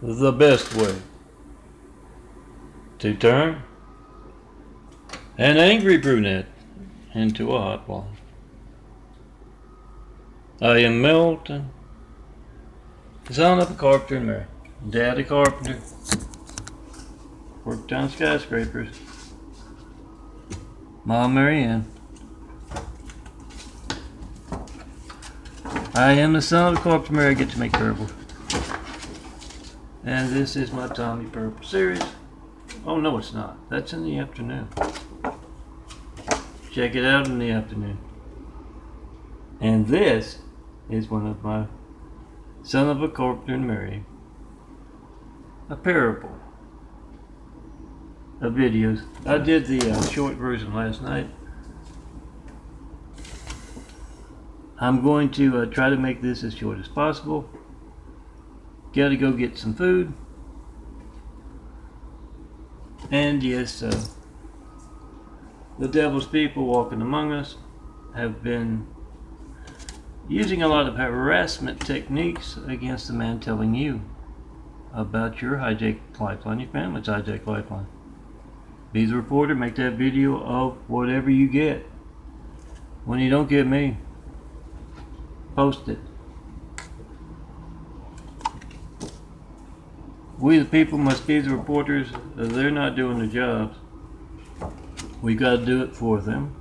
the best way to turn an angry brunette into a hot one. I am Milton, son of a carpenter and Mary. Daddy carpenter, worked on skyscrapers. Mom Mary Ann. I am the son of a carpenter Mary. I get to make purple. And this is my Tommy Purple series. Oh no, it's not. That's in the afternoon. Check it out in the afternoon. And this is one of my son of a carpenter and Mary. A parable of videos. I did the short version last night. I'm going to try to make this as short as possible. Gotta go get some food. And yes, the devil's people walking among us have been using a lot of harassment techniques against the man telling you about your hijacked lifeline, your family's hijacked lifeline. Be the reporter, make that video of whatever you get. When you don't get me, post it. We the people must be the reporters. They're not doing their jobs. We got to do it for them.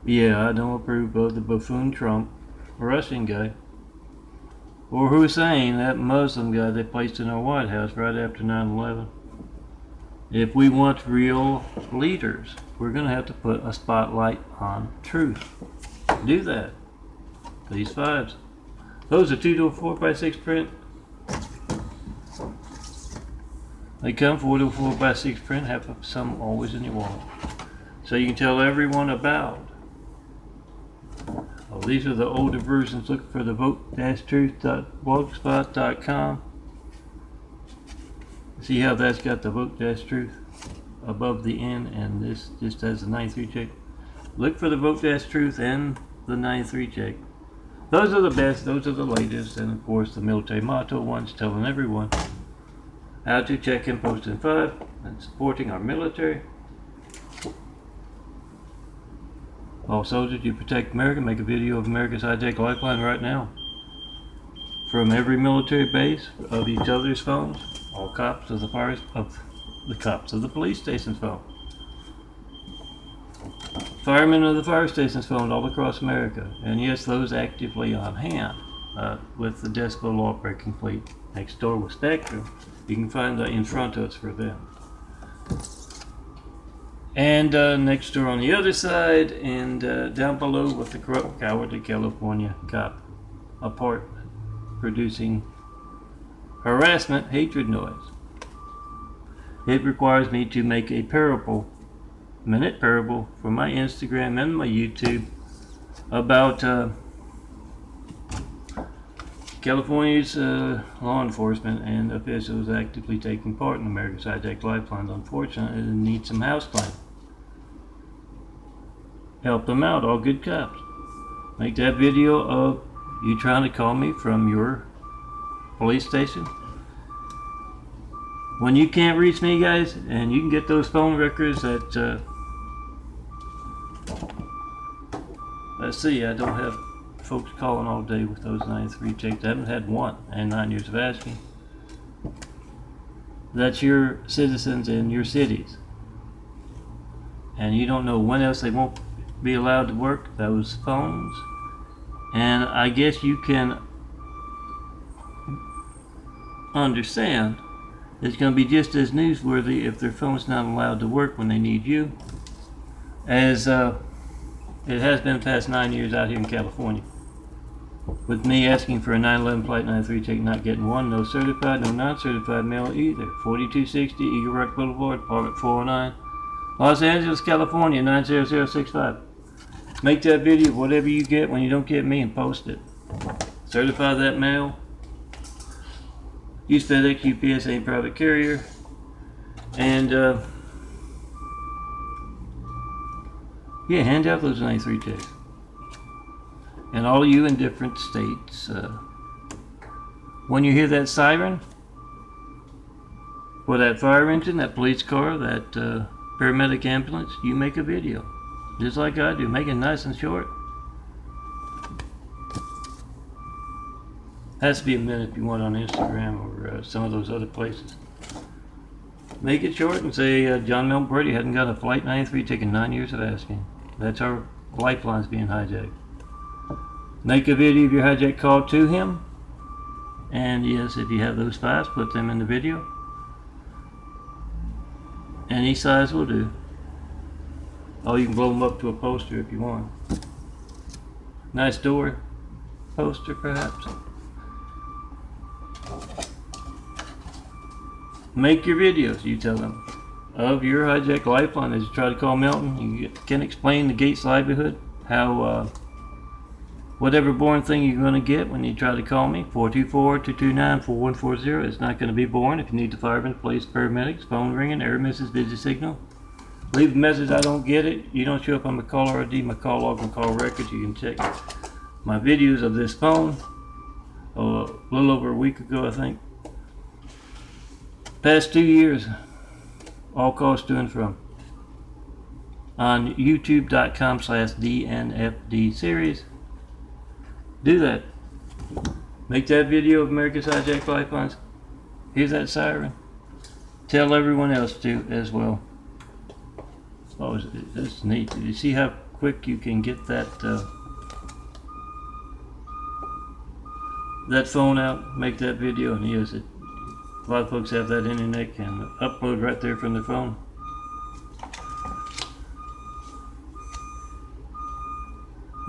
Yeah, I don't approve of the buffoon Trump, Russian guy, or Hussein, that Muslim guy they placed in our White House right after 9/11. If we want real leaders, we're going to have to put a spotlight on truth. Do that. These fives. Those are 2 to 4x6 print. They come 4 to 4x6 print, have some always in your wallet. So you can tell everyone about. Oh, these are the older versions. Look for the vote-truth.blogspot.com. See how that's got the vote-truth above the N, and this just has the 93 check. Look for the vote-truth and the 93 check. Those are the best, those are the latest, and of course the military motto ones telling everyone how to check and post in 5 and supporting our military. All soldiers, you protect America. Make a video of America's hijacked lifeline right now. From every military base, of each other's phones, all cops of the fires, of the cops of the police station's phone. Firemen of the fire station's phone all across America. And yes, those actively on hand with the decibel law breaking fleet. Next door with Spectrum. You can find the in front of us for them. And next door on the other side, and down below with the corrupt, cowardly California cop apartment, producing harassment, hatred noise. It requires me to make a minute parable for my Instagram and my YouTube about California's law enforcement and officials actively taking part in America's hijacked lifelines. Unfortunately, they need some house cleaning. Help them out, all good cops. Make that video of you trying to call me from your police station. When you can't reach me, guys, and you can get those phone records at let's see, I don't have folks calling all day with those 93 checks. I haven't had one in 9 years of asking. That's your citizens in your cities. And you don't know when else they won't be allowed to work those phones. And I guess you can understand it's going to be just as newsworthy if their phone's not allowed to work when they need you as it has been the past 9 years out here in California. With me asking for a 9/11 Flight 93 check, not getting one, no certified, no non-certified mail either. 4260 Eagle Rock Boulevard, apartment 409, Los Angeles, California, 90065. Make that video of whatever you get when you don't get me and post it. Certify that mail. Use FedEx, UPS, any private carrier. And yeah, hand out those 93 checks. And all of you in different states, When you hear that siren for that fire engine, that police car, that paramedic ambulance, you make a video. Just like I do, make it nice and short. Has to be a minute if you want on Instagram or some of those other places. Make it short and say John Milton Brady hadn't got a Flight 93 taking 9 years of asking. That's our lifelines being hijacked. Make a video of your hijack call to him. And yes, if you have those files, put them in the video. Any size will do. Oh, you can blow them up to a poster if you want. Nice door poster, perhaps. Make your videos, you tell them, of your hijack lifeline as you try to call Milton. You can explain the Gates livelihood, how whatever boring thing you're going to get when you try to call me, 424-229-4140. It's not going to be boring. If you need the firemen, police, paramedics, phone ringing, error misses, busy signal. Leave a message, I don't get it. You don't show up on my caller ID, my call log, and call records. You can check my videos of this phone a little over a week ago, I think. Past 2 years, all calls to and from. On youtube.com/DNFD series. Do that. Make that video of America's Hijacked Lifelines. Here's that siren. Tell everyone else to as well. Oh, that's neat. You see how quick you can get that that phone out, make that video, and use it. A lot of folks have that internet, can upload right there from their phone.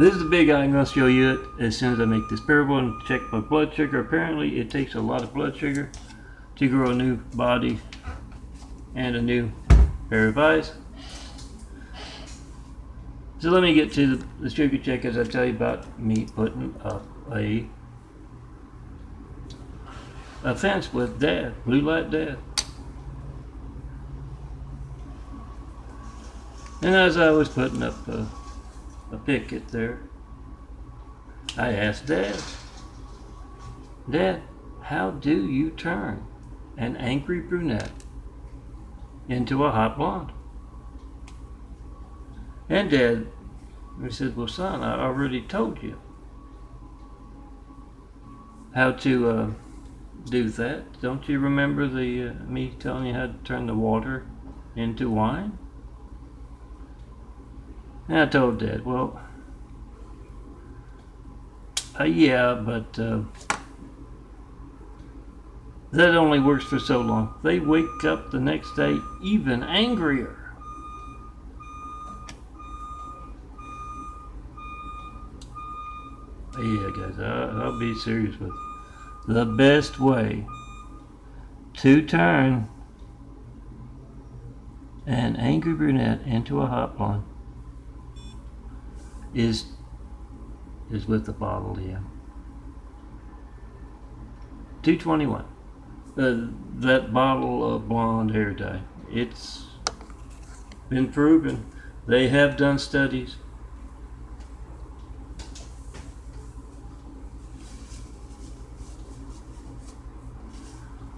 This is the big eye. I'm going to show you it as soon as I make this parable and check my blood sugar. Apparently it takes a lot of blood sugar to grow a new body and a new pair of eyes. So let me get to the sugar check as I tell you about me putting up a fence with Dad, Blue Light Dad. And as I was putting up a picket there, I asked Dad, Dad, how do you turn an angry brunette into a hot blonde? And Dad, he said, well son, I already told you how to do that. Don't you remember the me telling you how to turn the water into wine? And I told Dad, well, yeah, but that only works for so long. They wake up the next day even angrier. Yeah, guys, I'll be serious with you. The best way to turn an angry brunette into a hot blonde is with the bottle here. 221. That bottle of blonde hair dye. It's been proven. They have done studies.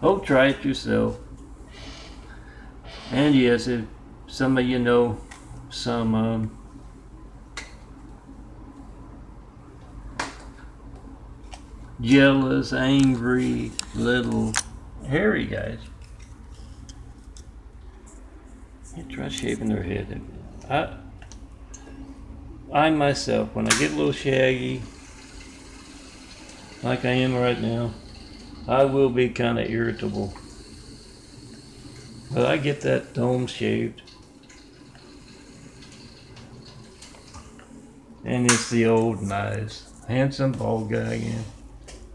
Oh, try it yourself. And yes, if some of you know some jealous, angry, little hairy guys, try shaving their head. I myself, when I get a little shaggy, like I am right now, I will be kind of irritable. But I get that dome shaved. And it's the old nice, handsome bald guy again.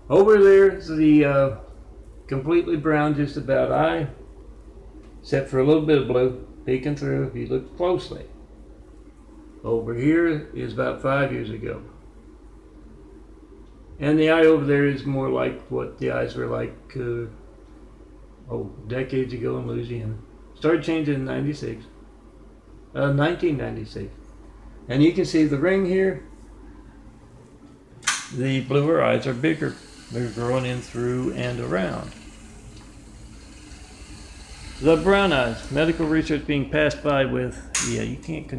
Over there is the completely brown just about eye, except for a little bit of blue peeking through if you look closely. Over here is about 5 years ago. And the eye over there is more like what the eyes were like decades ago in Louisiana. Started changing in 1996. And you can see the ring here. The bluer eyes are bigger. They're growing in through and around. The brown eyes. Medical research being passed by with, yeah, you can't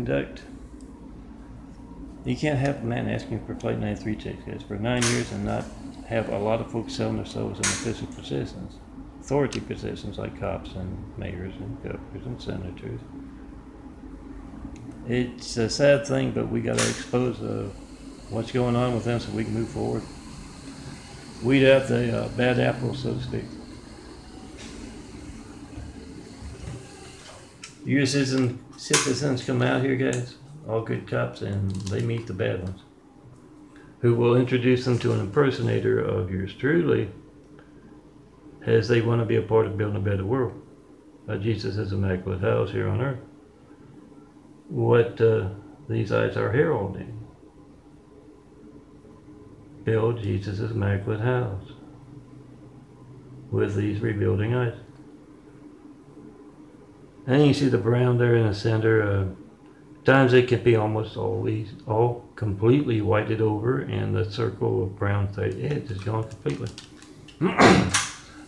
have a man asking for plate 93 checks, guys, for 9 years and not have a lot of folks selling their souls in official positions. Authority positions like cops and mayors and governors and senators. It's a sad thing, but we got to expose what's going on with them so we can move forward. Weed out the bad apples, so to speak. Your citizens come out here, guys, all good cops, and they meet the bad ones, who will introduce them to an impersonator of yours truly, as they want to be a part of building a better world. Jesus' immaculate house here on earth. What these eyes are heralding. Build Jesus' immaculate house with these rebuilding eyes. And you see the brown there in the center. Times it can be almost all completely whited over, and the circle of brown edge is gone completely.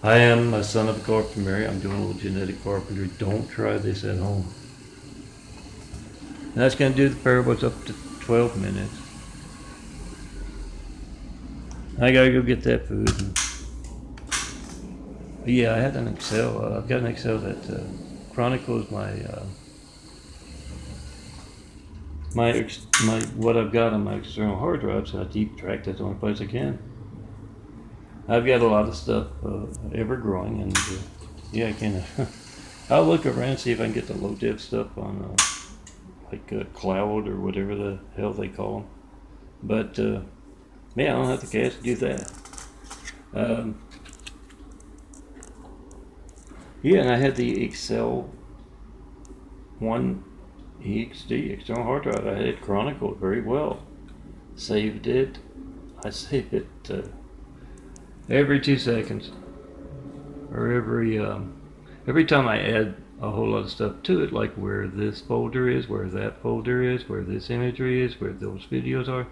I am a son of a carpenter, Mary. I'm doing a little genetic carpentry. Don't try this at home. And that's going to do the parables up to 12 minutes. I gotta go get that food. Yeah, I had an Excel. I've got an Excel that chronicles my what I've got on my external hard drive, so I keep track. That's the only place I can. I've got a lot of stuff ever growing, and yeah, I can. I'll look around and see if I can get the low def stuff on like cloud or whatever the hell they call them. But yeah, I don't have the cash to do that. Yeah, and I had the Excel 1 EXD external hard drive. I had it chronicled very well. Saved it. I save it every 2 seconds, or every time I add a whole lot of stuff to it, like where this folder is, where that folder is, where this imagery is, where those videos are.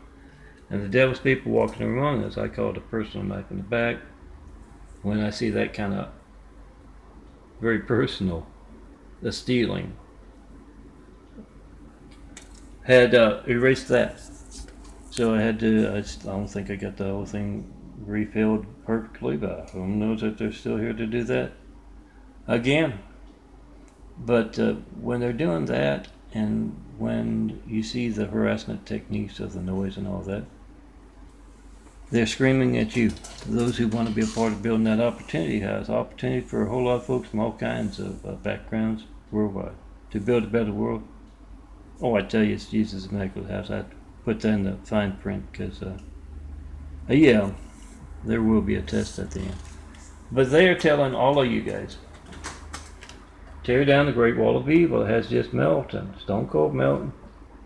And the devil's people walking among us, I call it a personal knife in the back. When I see that kind of very personal, the stealing, had erased that. So I had to, I don't think I got the whole thing refilled perfectly, but who knows if they're still here to do that again. But when they're doing that, and when you see the harassment techniques of the noise and all that, they're screaming at you. Those who want to be a part of building that opportunity house, opportunity for a whole lot of folks from all kinds of backgrounds worldwide to build a better world. Oh, I tell you, it's Jesus' immaculate house. I put that in the fine print because, yeah, there will be a test at the end. But they are telling all of you guys, tear down the Great Wall of Evil. It has just Melton, Stone Cold Melton,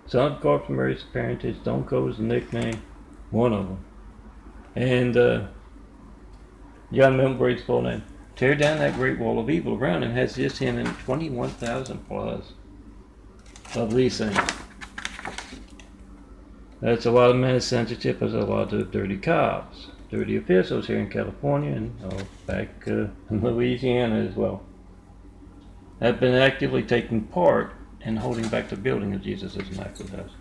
son of Corpse Mary's parentage. Stone Cold is the nickname, one of them. And John Milton's full name. Tear down that Great Wall of Evil around him. Has just him in 21,000 plus of these things. That's a lot of men censorship. There's a lot of dirty cops, dirty officials here in California and back in Louisiana as well, have been actively taking part in holding back the building of Jesus' immaculate house.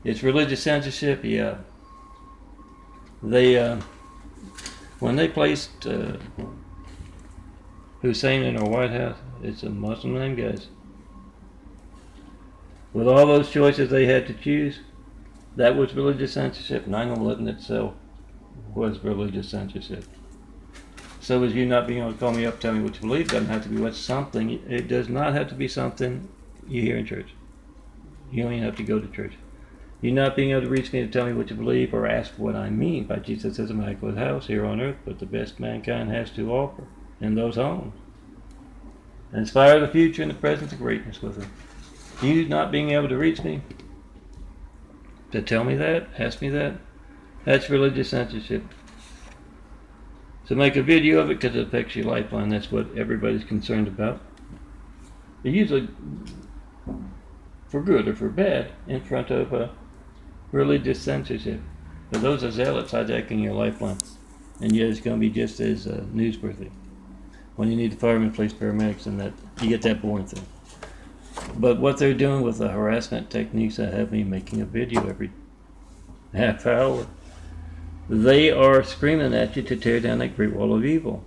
It's religious censorship, yeah. They, when they placed Hussein in our White House, it's a Muslim name, guys. With all those choices they had to choose, that was religious censorship. 9/11 itself was religious censorship. So as you not being able to call me up, tell me what you believe, doesn't have to be what something. It does not have to be something you hear in church. You don't even have to go to church. You not being able to reach me to tell me what you believe or ask what I mean by Jesus' immaculate house here on earth, but the best mankind has to offer in those homes. Inspire the future and the present of greatness with them. You not being able to reach me to tell me that, ask me that, that's religious censorship. So make a video of it because it affects your lifeline. That's what everybody's concerned about. But usually, for good or for bad, in front of religious censorship. But those are zealots hijacking your lifeline. and yet it's going to be just as newsworthy. When you need the firemen, police, paramedics, and that you get that boring thing. But what they're doing with the harassment techniques that have me making a video every half hour, they are screaming at you to tear down that great wall of evil.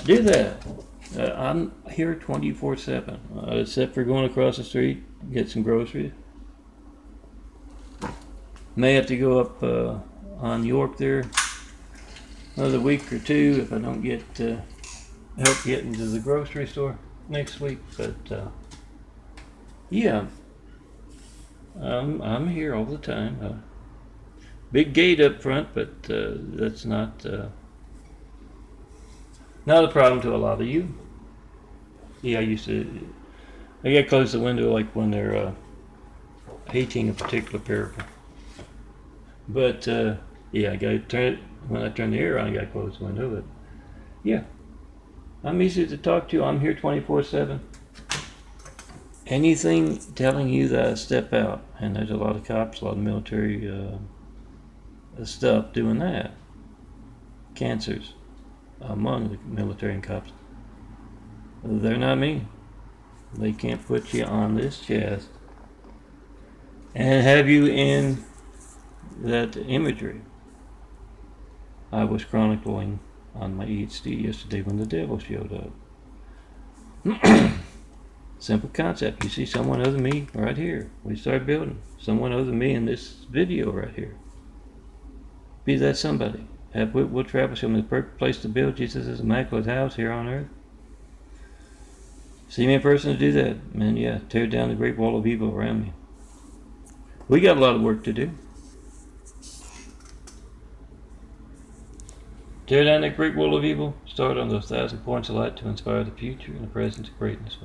Do that. I'm here 24/7, except for going across the street, get some groceries. May have to go up on York there another week or two if I don't get help getting to the grocery store next week. But yeah, I'm here all the time. Big gate up front, but that's not a problem to a lot of you. Yeah, I gotta close the window like when they're painting a particular paragraph. But yeah, I gotta turn it, when I turn the air on, I gotta close the window. But yeah, I'm easy to talk to. I'm here 24/7. Anything telling you that I step out, and there's a lot of cops, a lot of military stuff doing that. Cancers among the military and cops. They're not me. They can't put you on this chest and have you in that imagery. I was chronicling on my EHD yesterday when the devil showed up. Simple concept. You see someone other than me right here. We start building. Someone other than me in this video right here. Be that somebody. We'll travel to the perfect place to build Jesus' immaculate house here on earth. See me in person to do that. And yeah, tear down the great wall of evil around me. We got a lot of work to do. Tear down that great wall of evil. Start on those 1,000 points of light to inspire the future and the present of greatness.